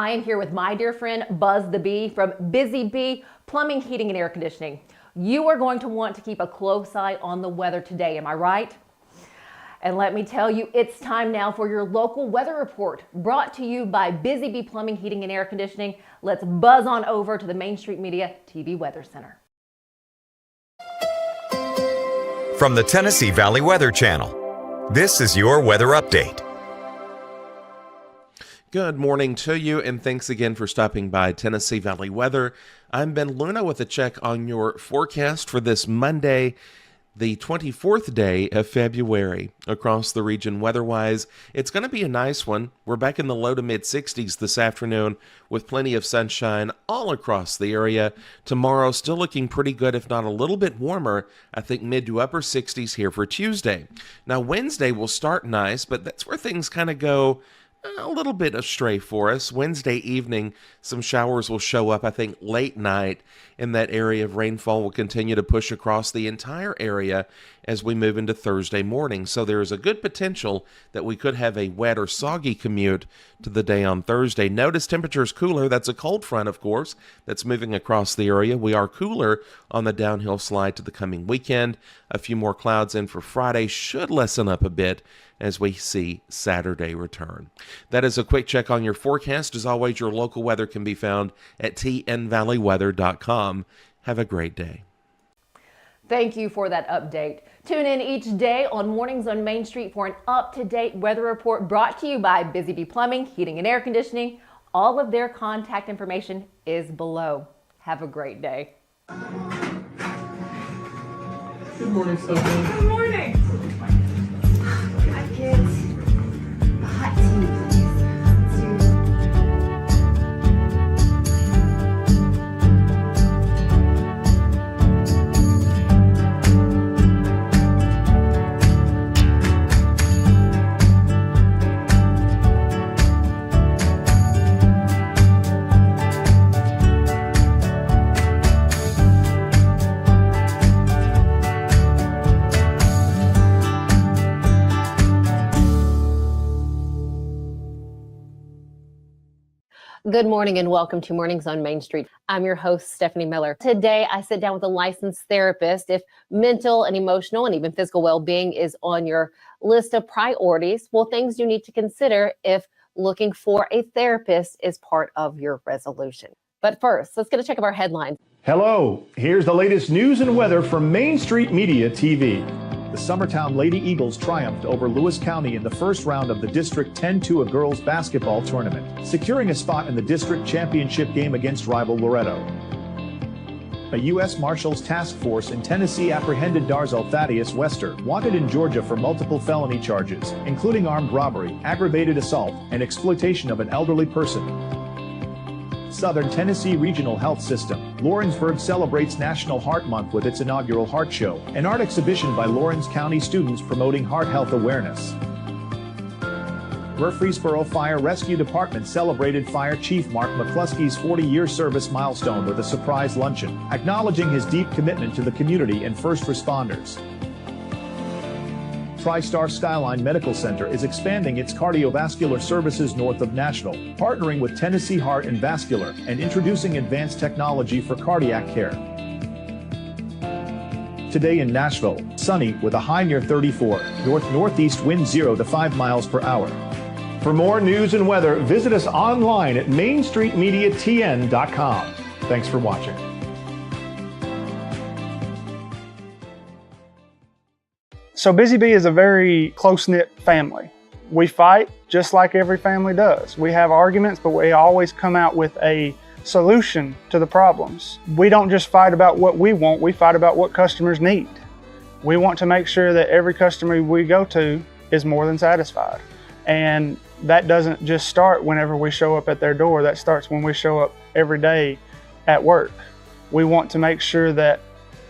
I am here with my dear friend Buzz the Bee from Busy Bee Plumbing, Heating, and Air Conditioning. You are going to want to keep a close eye on the weather today, am I right? And let me tell you, it's time now for your local weather report, brought to you by Busy Bee Plumbing, Heating, and Air Conditioning. Let's buzz on over to the Main Street Media TV Weather Center. From the Tennessee Valley Weather Channel, this is your weather update. Good morning to you, and thanks again for stopping by Tennessee Valley Weather. I'm Ben Luna with a check on your forecast for this Monday, the 24th day of February. Across the region weather-wise, it's going to be a nice one. We're back in the low to mid-60s this afternoon with plenty of sunshine all across the area. Tomorrow still looking pretty good, if not a little bit warmer. I think mid to upper 60s here for Tuesday. Now Wednesday will start nice, but that's where things kind of go a little bit astray for us. Wednesday evening, some showers will show up, I think, late night, and that area of rainfall will continue to push across the entire area as we move into Thursday morning. So there is a good potential that we could have a wet or soggy commute to the day on Thursday. Notice temperatures cooler. That's a cold front, of course, that's moving across the area. We are cooler on the downhill slide to the coming weekend. A few more clouds in for Friday should lessen up a bit as we see Saturday return. That is a quick check on your forecast. As always, your local weather can be found at tnvalleyweather.com. Have a great day. Thank you for that update. Tune in each day on Mornings on Main Street for an up-to-date weather report brought to you by Busy Bee Plumbing, Heating, and Air Conditioning. All of their contact information is below. Have a great day. Good morning, Stefanie. Good morning. Hi, kids. Hot tea, please. Good morning and welcome to Mornings on Main Street. I'm your host, Stefanie Miller. Today, I sit down with a licensed therapist. If mental and emotional and even physical well-being is on your list of priorities, well, things you need to consider if looking for a therapist is part of your resolution. But first, let's get a check of our headlines. Hello, here's the latest news and weather from Main Street Media TV. The Summertown Lady Eagles triumphed over Lewis County in the first round of the District 10-2 girls basketball tournament, securing a spot in the district championship game against rival Loretto. A U.S. Marshals task force in Tennessee apprehended Darzell Thaddeus Wester, wanted in Georgia for multiple felony charges, including armed robbery, aggravated assault, and exploitation of an elderly person. Southern Tennessee Regional Health System, Lawrenceburg celebrates National Heart Month with its inaugural Heart Show, an art exhibition by Lawrence County students promoting heart health awareness. Murfreesboro Fire Rescue Department celebrated Fire Chief Mark McCluskey's 40-year service milestone with a surprise luncheon, acknowledging his deep commitment to the community and first responders. TriStar Skyline Medical Center is expanding its cardiovascular services north of Nashville, partnering with Tennessee Heart and Vascular and introducing advanced technology for cardiac care. Today in Nashville, sunny with a high near 34, north-northeast wind 0 to 5 miles per hour. For more news and weather, visit us online at mainstreetmediatn.com. Thanks for watching. So Busy Bee is a very close-knit family. We fight just like every family does. We have arguments, but we always come out with a solution to the problems. We don't just fight about what we want, we fight about what customers need. We want to make sure that every customer we go to is more than satisfied. And that doesn't just start whenever we show up at their door, that starts when we show up every day at work. We want to make sure that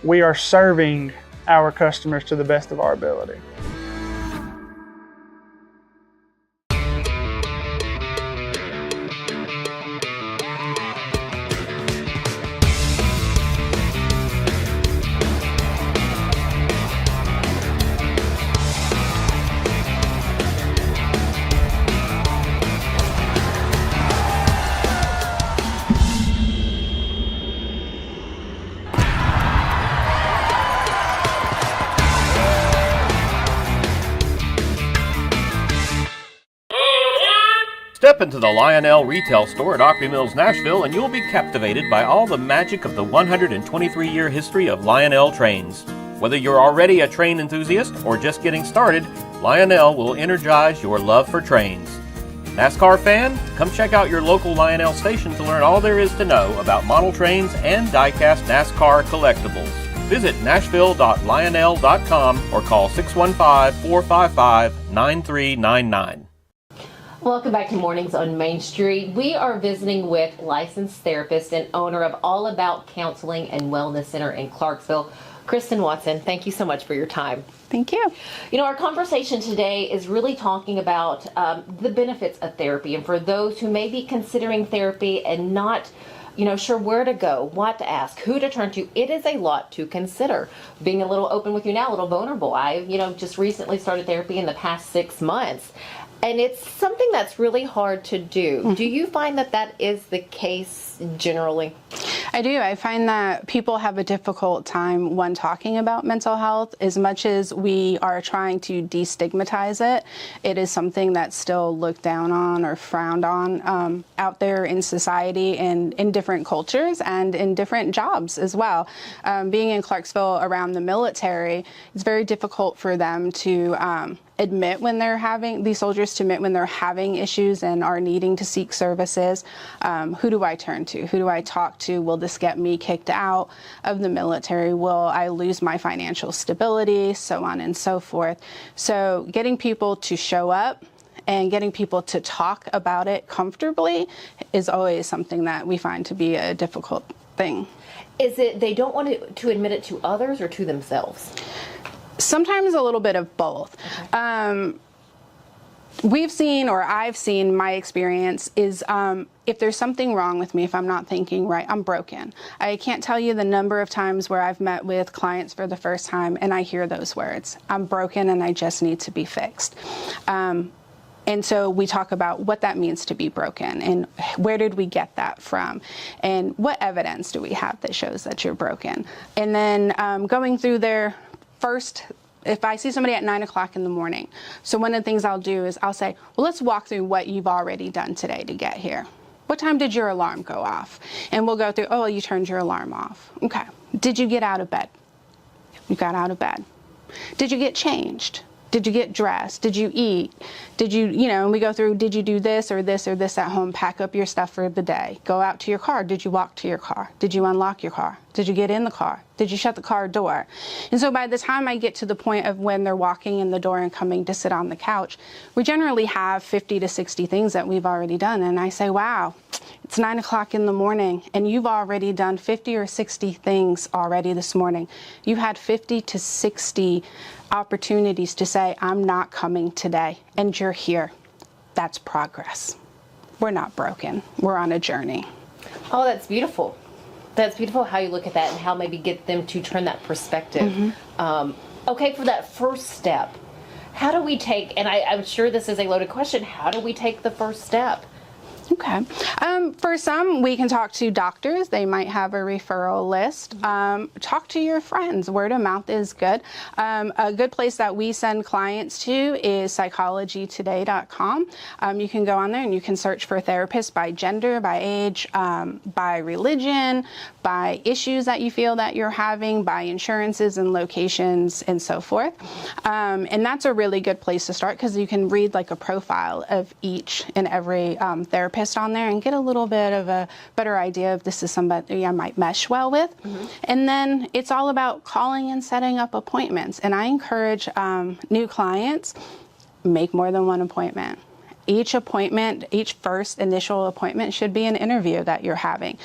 we are serving our customers to the best of our ability. Step into the Lionel retail store at Opry Mills, Nashville, and you'll be captivated by all the magic of the 123-year history of Lionel trains. Whether you're already a train enthusiast or just getting started, Lionel will energize your love for trains. NASCAR fan? Come check out your local Lionel station to learn all there is to know about model trains and die-cast NASCAR collectibles. Visit nashville.lionel.com or call 615-455-9399. Welcome back to Mornings on Main Street. We are visiting with licensed therapist and owner of All About Counseling and Wellness Center in Clarksville, Kristen Watson. Thank you so much for your time. Thank you. You know, our conversation today is really talking about the benefits of therapy, and for those who may be considering therapy and not sure where to go, what to ask, who to turn to, it is a lot to consider. Being a little open with you now, a little vulnerable. I, just recently started therapy in the past 6 months, and it's something that's really hard to do. Mm-hmm. Do you find that that is the case generally? I do. I find that people have a difficult time when talking about mental health. As much as we are trying to destigmatize it, it is something that's still looked down on or frowned on out there in society and in different cultures and in different jobs as well. Being in Clarksville around the military, it's very difficult for them to admit when they're having, these soldiers to admit when they're having issues and are needing to seek services. Who do I turn to? Who do I talk to? Will this get me kicked out of the military? Will I lose my financial stability? So on and so forth. So getting people to show up and getting people to talk about it comfortably is always something that we find to be a difficult thing. Is it they don't want to admit it to others or to themselves? Sometimes a little bit of both. Okay. We've seen, or I've seen, my experience is if there's something wrong with me, if I'm not thinking right, I'm broken. I can't tell you the number of times where I've met with clients for the first time and I hear those words. I'm broken and I just need to be fixed. And so we talk about what that means to be broken and where did we get that from and what evidence do we have that shows that you're broken. And then going through their first, if I see somebody at 9 o'clock in the morning, so one of the things I'll do is I'll say, well, let's walk through what you've already done today to get here. What time did your alarm go off? And we'll go through, oh, you turned your alarm off. Okay. Did you get out of bed? You got out of bed. Did you get changed? Did you get dressed? Did you eat? Did you, and we go through, did you do this or this or this at home? Pack up your stuff for the day. Go out to your car. Did you walk to your car? Did you unlock your car? Did you get in the car? Did you shut the car door? And so by the time I get to the point of when they're walking in the door and coming to sit on the couch, we generally have 50 to 60 things that we've already done. And I say, wow, it's 9 o'clock in the morning and you've already done 50 or 60 things already this morning. You had 50 to 60 opportunities to say, I'm not coming today, and you're here. That's progress. We're not broken. We're on a journey. Oh, that's beautiful. That's beautiful how you look at that and how maybe get them to turn that perspective. Mm-hmm. Okay, for that first step, how do we take, and I'm sure this is a loaded question, how do we take the first step? Okay. For some, we can talk to doctors. They might have a referral list. Talk to your friends. Word of mouth is good. A good place that we send clients to is psychologytoday.com. You can go on there and you can search for therapists by gender, by age, by religion, by issues that you feel that you're having, by insurances and locations and so forth. And that's a really good place to start because you can read like a profile of each and every therapist on there and get a little bit of a better idea if this is somebody I might mesh well with. Mm-hmm. And then it's all about calling and setting up appointments. And I encourage new clients, make more than one appointment. Each appointment, each first initial appointment should be an interview that you're having.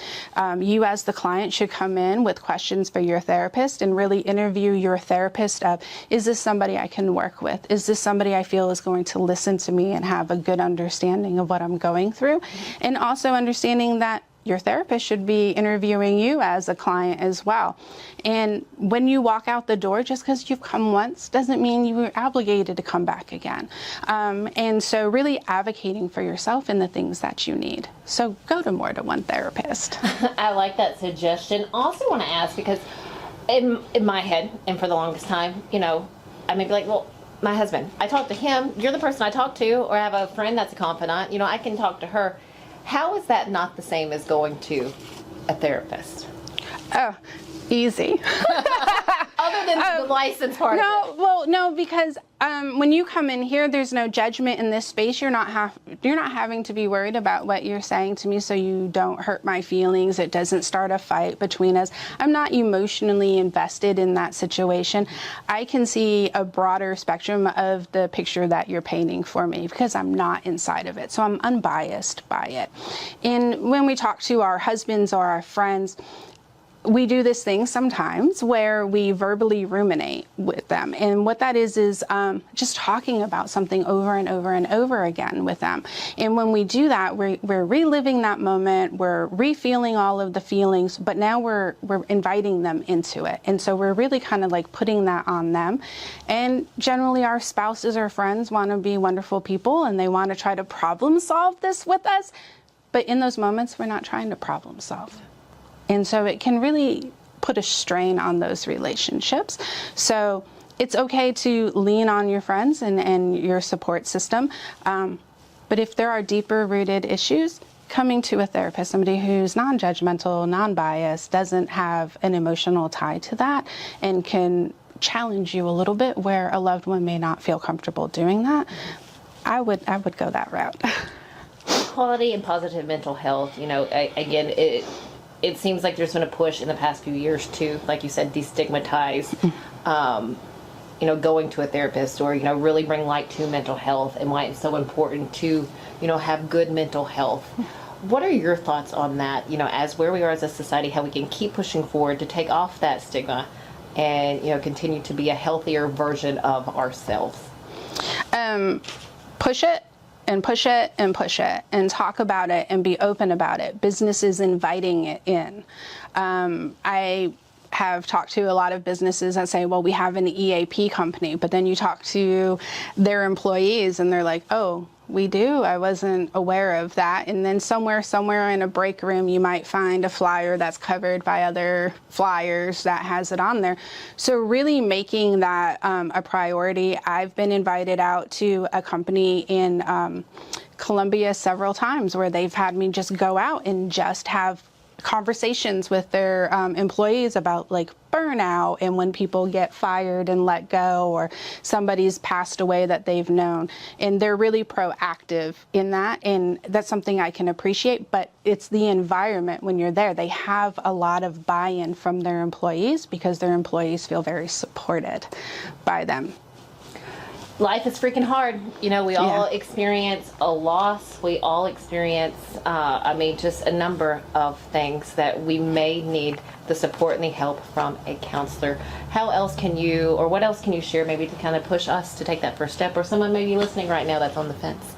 You as the client should come in with questions for your therapist and really interview your therapist of, is this somebody I can work with? Is this somebody I feel is going to listen to me and have a good understanding of what I'm going through? And also understanding that your therapist should be interviewing you as a client as well. And when you walk out the door, just because you've come once doesn't mean you were obligated to come back again. And so really advocating for yourself and the things that you need. So go to more than one therapist. I like that suggestion. Also want to ask, because in my head, and for the longest time, I may be like, well, My husband. I talk to him. You're the person I talk to, or I have a friend that's a confidant. You know, I can talk to her. How is that not the same as going to a therapist? Oh, easy. Other than the license part of it. Well, no, because when you come in here, there's no judgment in this space. You're not having to be worried about what you're saying to me, so you don't hurt my feelings. It doesn't start a fight between us. I'm not emotionally invested in that situation. I can see a broader spectrum of the picture that you're painting for me because I'm not inside of it, so I'm unbiased by it. And when we talk to our husbands or our friends, we do this thing sometimes where we verbally ruminate with them. And what that is just talking about something over and over and over again with them. And when we do that, we're reliving that moment, we're refeeling all of the feelings, but now we're inviting them into it. And so we're really kind of like putting that on them. And generally our spouses or friends want to be wonderful people and they want to try to problem solve this with us. But in those moments, we're not trying to problem solve. And so it can really put a strain on those relationships. So it's okay to lean on your friends and your support system. But if there are deeper rooted issues, coming to a therapist, somebody who's non-judgmental, non-biased, doesn't have an emotional tie to that, and can challenge you a little bit where a loved one may not feel comfortable doing that, I would go that route. Quality and positive mental health, you know, again, it seems like there's been a push in the past few years to, like you said, destigmatize, you know, going to a therapist, or, you know, really bring light to mental health and why it's so important to, you know, have good mental health. What are your thoughts on that, you know, as where we are as a society, how we can keep pushing forward to take off that stigma and, you know, continue to be a healthier version of ourselves? Push it. And push it and push it and talk about it and be open about it. Businesses inviting it in. I have talked to a lot of businesses that say, well, we have an EAP company, but then you talk to their employees and they're like, oh, we do? I wasn't aware of that. And then somewhere in a break room, you might find a flyer that's covered by other flyers that has it on there. So really making that a priority. I've been invited out to a company in Columbia several times where they've had me just go out and just have conversations with their employees about like burnout and when people get fired and let go, or somebody's passed away that they've known, and they're really proactive in that, and that's something I can appreciate. But it's the environment when you're there. They have a lot of buy-in from their employees because their employees feel very supported by them. Life is freaking hard. You know, we all experience a loss. We all experience, just a number of things that we may need the support and the help from a counselor. How else can you, or what else can you share maybe to kind of push us to take that first step, or someone maybe listening right now that's on the fence?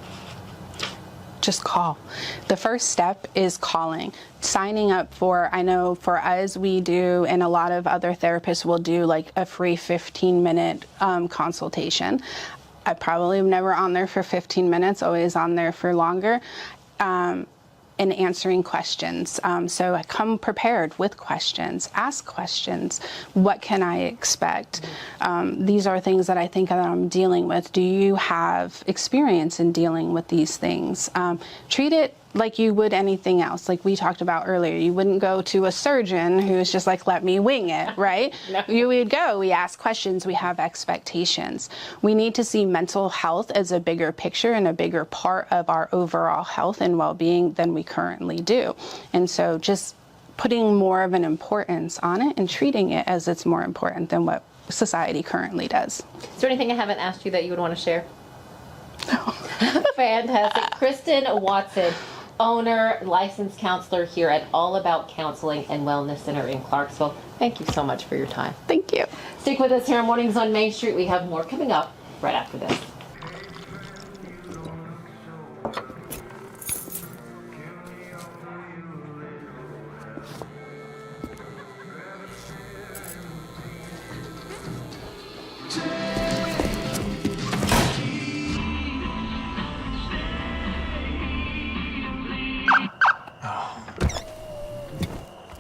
Just call. The first step is calling, signing up for, I know for us we do, and a lot of other therapists will do like a free 15-minute consultation. I probably am never on there for 15 minutes, always on there for longer. And answering questions. So I come prepared with questions, ask questions. What can I expect? These are things that I think that I'm dealing with. Do you have experience in dealing with these things? Treat it like you would anything else, like we talked about earlier. You wouldn't go to a surgeon who's just like, let me wing it, right? No. You would go, we ask questions, we have expectations. We need to see mental health as a bigger picture and a bigger part of our overall health and well-being than we currently do. And so just putting more of an importance on it and treating it as it's more important than what society currently does. Is there anything I haven't asked you that you would want to share? No. Fantastic. Kristen Watson, owner, licensed counselor here at All About Counseling and Wellness Center in Clarksville. Thank you so much for your time. Thank you. Stick with us here on Mornings on Main Street. We have more coming up right after this.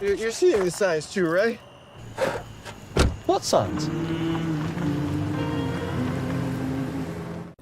You're seeing the signs too, right? What signs?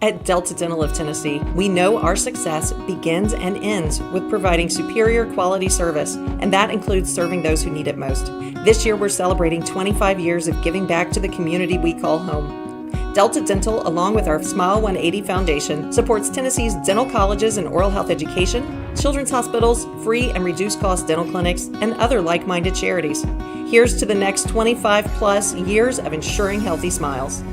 At Delta Dental of Tennessee, we know our success begins and ends with providing superior quality service, and that includes serving those who need it most. This year, we're celebrating 25 years of giving back to the community we call home. Delta Dental, along with our Smile 180 Foundation, supports Tennessee's dental colleges and oral health education, children's hospitals, free and reduced cost dental clinics, and other like-minded charities. Here's to the next 25 plus years of ensuring healthy smiles.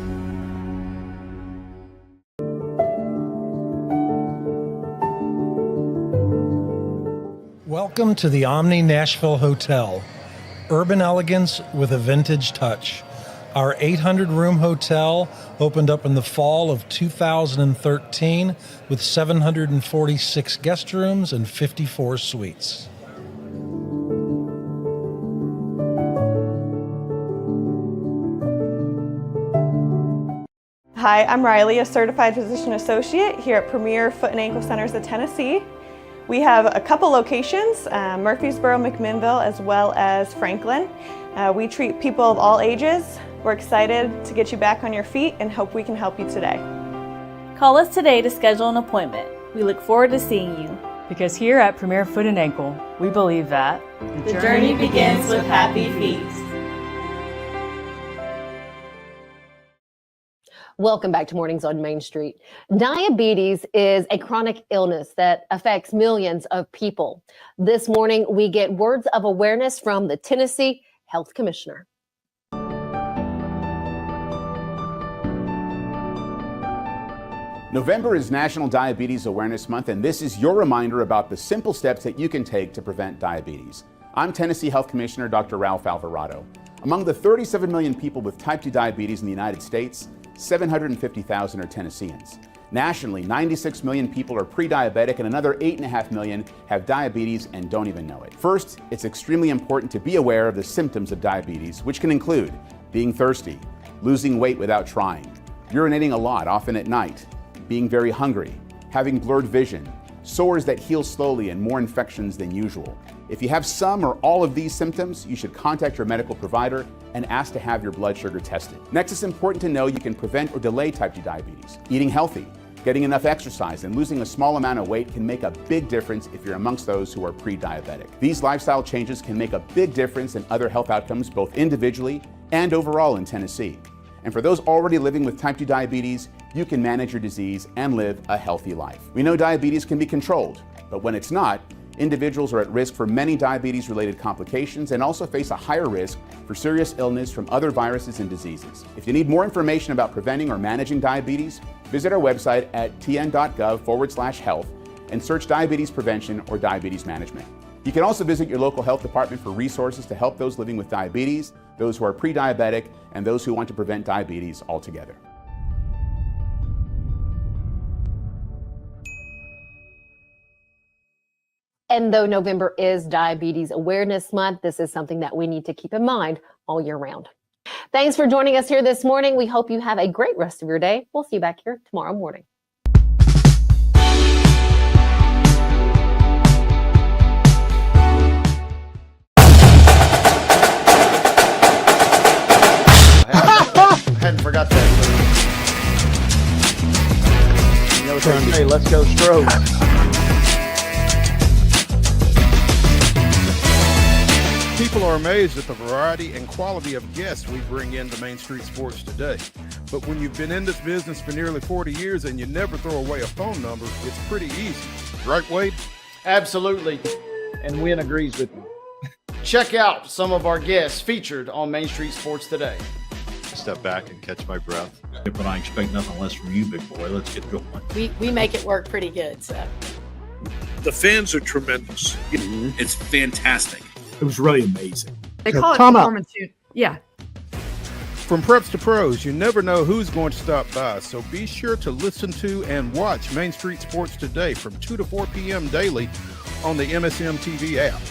Welcome to the Omni Nashville Hotel. Urban elegance with a vintage touch. Our 800-room hotel opened up in the fall of 2013 with 746 guest rooms and 54 suites. Hi, I'm Riley, a certified physician associate here at Premier Foot and Ankle Centers of Tennessee. We have a couple locations, Murfreesboro, McMinnville, as well as Franklin. We treat people of all ages. We're excited to get you back on your feet and hope we can help you today. Call us today to schedule an appointment. We look forward to seeing you. Because here at Premier Foot and Ankle, we believe that the journey begins with happy feet. Welcome back to Mornings on Main Street. Diabetes is a chronic illness that affects millions of people. This morning, we get words of awareness from the Tennessee Health Commissioner. November is National Diabetes Awareness Month, and this is your reminder about the simple steps that you can take to prevent diabetes. I'm Tennessee Health Commissioner Dr. Ralph Alvarado. Among the 37 million people with type 2 diabetes in the United States, 750,000 are Tennesseans. Nationally, 96 million people are pre-diabetic and another 8.5 million have diabetes and don't even know it. First, it's extremely important to be aware of the symptoms of diabetes, which can include being thirsty, losing weight without trying, urinating a lot, often at night, being very hungry, having blurred vision, sores that heal slowly, and more infections than usual. If you have some or all of these symptoms, you should contact your medical provider and ask to have your blood sugar tested. Next, it's important to know you can prevent or delay type 2 diabetes. Eating healthy, getting enough exercise, and losing a small amount of weight can make a big difference if you're amongst those who are pre-diabetic. These lifestyle changes can make a big difference in other health outcomes, both individually and overall in Tennessee. And for those already living with type 2 diabetes, you can manage your disease and live a healthy life. We know diabetes can be controlled, but when it's not, individuals are at risk for many diabetes-related complications and also face a higher risk for serious illness from other viruses and diseases. If you need more information about preventing or managing diabetes, visit our website at tn.gov/health and search diabetes prevention or diabetes management. You can also visit your local health department for resources to help those living with diabetes, those who are pre-diabetic, and those who want to prevent diabetes altogether. And though November is Diabetes Awareness Month, this is something that we need to keep in mind all year round. Thanks for joining us here this morning. We hope you have a great rest of your day. We'll see you back here tomorrow morning. Hadn't forgot that. Hey, let's go Stros. People are amazed at the variety and quality of guests we bring into Main Street Sports today. But when you've been in this business for nearly 40 years and you never throw away a phone number, it's pretty easy. Right, Wade? Absolutely. And Wynn agrees with me. Check out some of our guests featured on Main Street Sports today. Step back and catch my breath. But I expect nothing less from you, big boy. Let's get going. We make it work pretty good. So the fans are tremendous. It's fantastic. It was really amazing. They call it performance. Yeah. From preps to pros, you never know who's going to stop by, so be sure to listen to and watch Main Street Sports today from 2 to 4 p.m. daily on the MSM TV app.